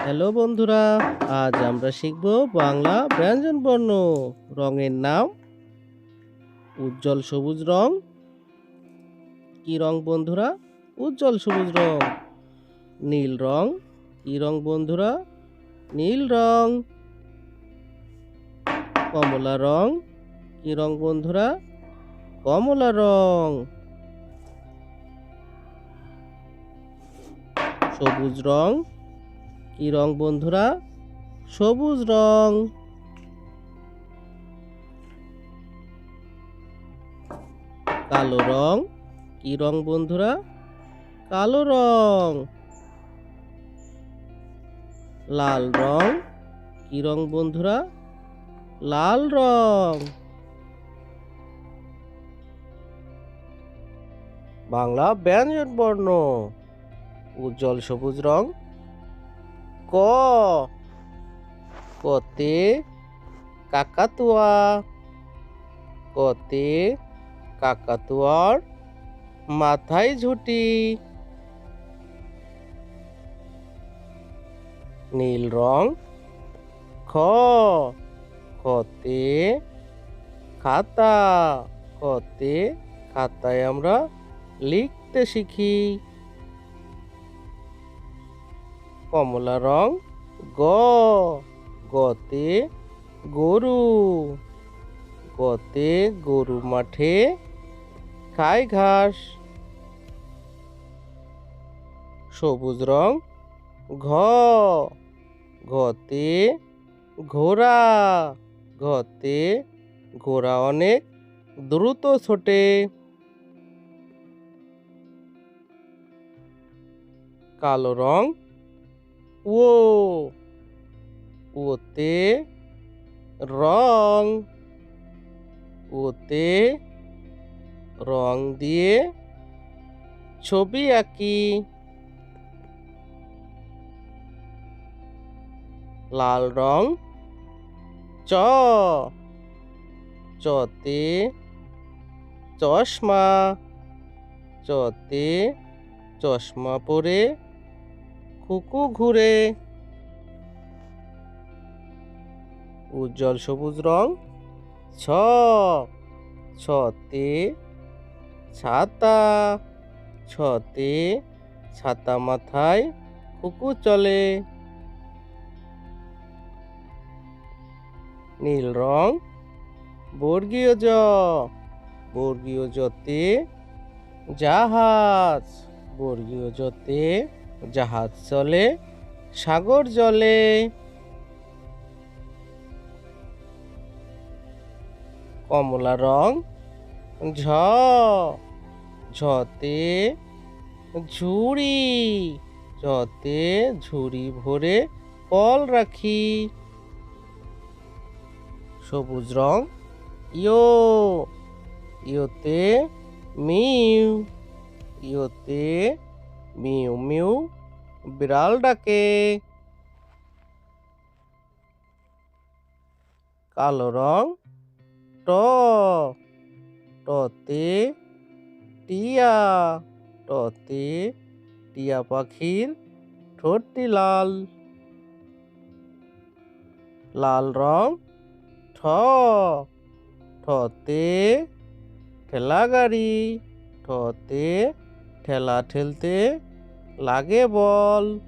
Hello বন্ধুরা, আজ আমরা শিখব বাংলা ব্যঞ্জনবর্ণ। রঙের নাম উজ্জ্বল সবুজ রং। কি রং বন্ধুরা? উজ্জ্বল সবুজ রং। নীল রং। কি রং বন্ধুরা? নীল রং। কমলা রং। কি রং বন্ধুরা? কমলা রং। সবুজ রং। কি রং বন্ধুরা? সবুজ রং। কালো রং। কি রং বন্ধুরা? কালো রং। লাল রং। কি রং বন্ধুরা? লাল রং। বাংলা ব্যঞ্জনবর্ণ। উজ্জ্বল সবুজ রং। ক, কতে কাকাতুয়া। কতে কাকাতুয়ার মাথায় ঝুঁটি। নীল রং। খ, খতে খাতা। খতে খাতায় আমরা লিখতে শিখি। কমলা রং। গ, গতে গরু। গতে গরু মাঠে খায় ঘাস। সবুজ রং। ঘ, ঘতে ঘোড়া। ঘতে ঘোড়া অনেক দ্রুত ছোটে। কালো রং। ও, ওতে রং। ওতে রং দিয়ে ছবি আঁকি। লাল রং। চ, চতে চশমা। চতে চশমা পরে কুকু ঘুরে। উজ্জ্বল সবুজ রং। ছ, ছতে ছাতা। ছতে ছাতা মাথায় কুকু চলে। নীল রং। বর্গীয় জ, বর্গীয় জতে জাহাজ। বর্গীয় জতে জাহাজ চলে সাগর জলে। কমলা রং। ঝ, ঝতে ঝুড়ি। ঝতে ঝুড়ি ভরে ফল রাখি। সবুজ রং। ইয়ো, ইয়োতে মিউ। ইয়োতে মিউ মিউ বিড়াল ডাকে। কালো রং। ট, টতে টিয়া। টতে টিয়া পাখির ঠোঁটটি লাল। লাল রং। ঠ, ঠতে ঠেলা গাড়ি। ঠতে ঠেলা ঠেলতে লাগে বল।